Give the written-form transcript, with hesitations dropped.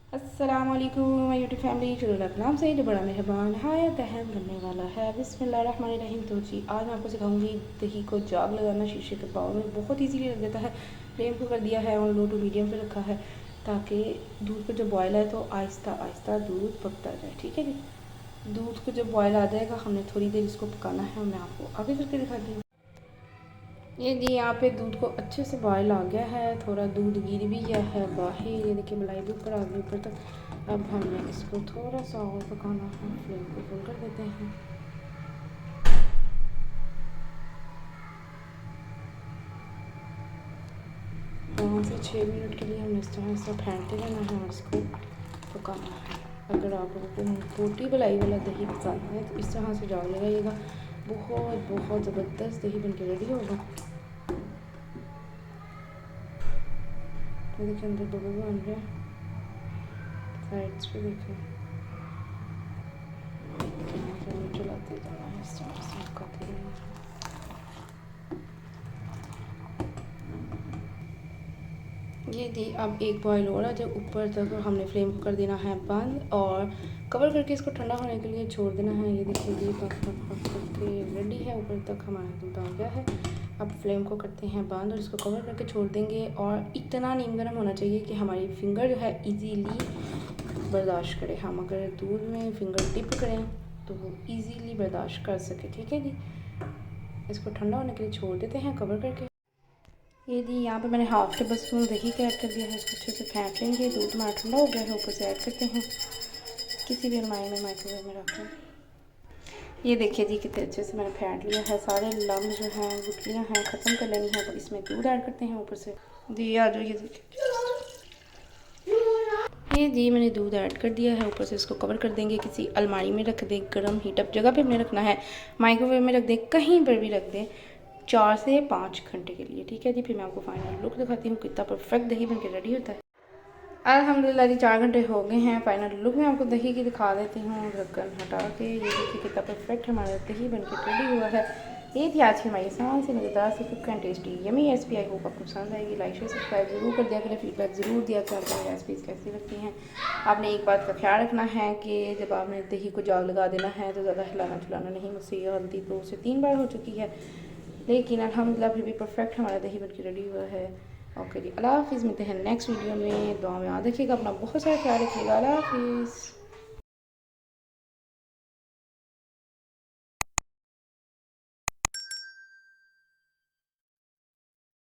अस्सलाम वालेकुम my YouTube family. चलो नाम से ही बड़ा मेहरबान हाय तहम बनने वाला है। बिस्मिल्लाहिर्रहमानिर्रहीम। तो जी आज मैं आपको सिखाऊंगी दही को जाग लगाना शीशे के बाउल में। बहुत ईजीली लग जाता है। फ्लेम को कर दिया है और लो टू मीडियम पे रखा है ताकि दूध को जब बॉयल आए तो आहिस्ता आहिस्ता दूध पकता जाए। ठीक है जी। दूध को जब बॉयल आ जाएगा हमने थोड़ी देर इसको पकाना है और मैं आपको आगे करके दिखाती हूँ। ये जी यहाँ पे दूध को अच्छे से बॉयल आ गया है। थोड़ा दूध गिर भी गया है बाहर। ये देखिए मलाई भी ऊपर आ गई ऊपर तक। अब हमने इसको थोड़ा सा और पकाना है। फ्लेम को फुल कर देते हैं। 5 से 6 मिनट के लिए हमने इस तरह से फेंटते रहना है और इसको पकाना है। अगर आप लोगों को मोटी मलाई वाला दही पसंद है तो इस तरह से जाग लगाइएगा। बहुत बहुत ज़बरदस्त दही बन के रेडी होगा। देखिए अंदर बबल बन रहे हैं। साइड्स पे देखिए चलाते जाना है इस तरह से पकाते रहना है। ये दी अब एक बॉयल हो रहा है। जब ऊपर तक हमने फ्लेम को कर देना है बंद और कवर करके इसको ठंडा होने के लिए छोड़ देना है। ये देखिए जी पक पक पक करके रेडी है। ऊपर तक हमारा दूध आ गया है। अब फ्लेम को करते हैं बंद और इसको कवर करके छोड़ देंगे। और इतना नीम गर्म होना चाहिए कि हमारी फिंगर जो है इजीली बर्दाश्त करे। हम अगर दूध में फिंगर डिप करें तो वो इजीली बर्दाश्त कर सके। ठीक है जी। इसको ठंडा होने के लिए छोड़ देते हैं कवर करके। ये जी यहाँ पे मैंने हाफ टेबल स्पून दही का ऐड कर दिया है। इसको अच्छे से फेंट लेंगे। दूध हमारा ठंडा हो गया है। ऊपर से ऐड करते हैं। किसी भी अलमारी में माइक्रोवेव में रख लें। ये देखिए जी कितने अच्छे से मैंने फेंट लिया है। सारे लम्ब जो हैं गुठलियाँ हैं ख़त्म कर लेनी है। तो इसमें दूध ऐड करते हैं ऊपर से। जी आ जाओ। ये देखिए ये जी मैंने दूध ऐड कर दिया है। ऊपर से इसको कवर कर देंगे। किसी अलमारी में रख दें। गर्म हीटअप जगह पे हमने रखना है। माइक्रोवेव में रख दें। कहीं पर भी रख दें 4 से 5 घंटे के लिए। ठीक है जी। फिर मैं आपको फाइनल लुक दिखाती हूँ कितना परफेक्ट दही बन के रेडी होता है। अल्हम्दुलिल्लाह जी 4 घंटे हो गए हैं। फाइनल लुक में आपको दही की दिखा देती हूँ ढक्कन हटा के। ये देखिए कितना परफेक्ट हमारा दही बन के रेडी हुआ है। ये थी आज की हमारी आसान से मज़ेदार से cook and tasty yummy recipe. I hope आपको पसंद आएगी। लाइक शेयर सब्सक्राइब ज़रूर कर दिया करें। फीडबैक ज़रूर दिया करें आपको रेसिपीज़ कैसी लगती हैं। आपने एक बात का ख्याल रखना है कि जब आपने दही को जाग लगा देना है तो ज़्यादा हिलाना चलाना नहीं। मुझसे ये गलती 2 से 3 बार हो चुकी है लेकिन अल्हम्दुलिल्लाह फिर भी परफेक्ट हमारा दही बन के रेडी हुआ है। ओके जी। अल्लाह हाफ़िज़। मिलते हैं नेक्स्ट वीडियो में। दुआ में याद रखिएगा। अपना बहुत सारा ख्याल रखिएगा। अल्लाह हाफ़िज़।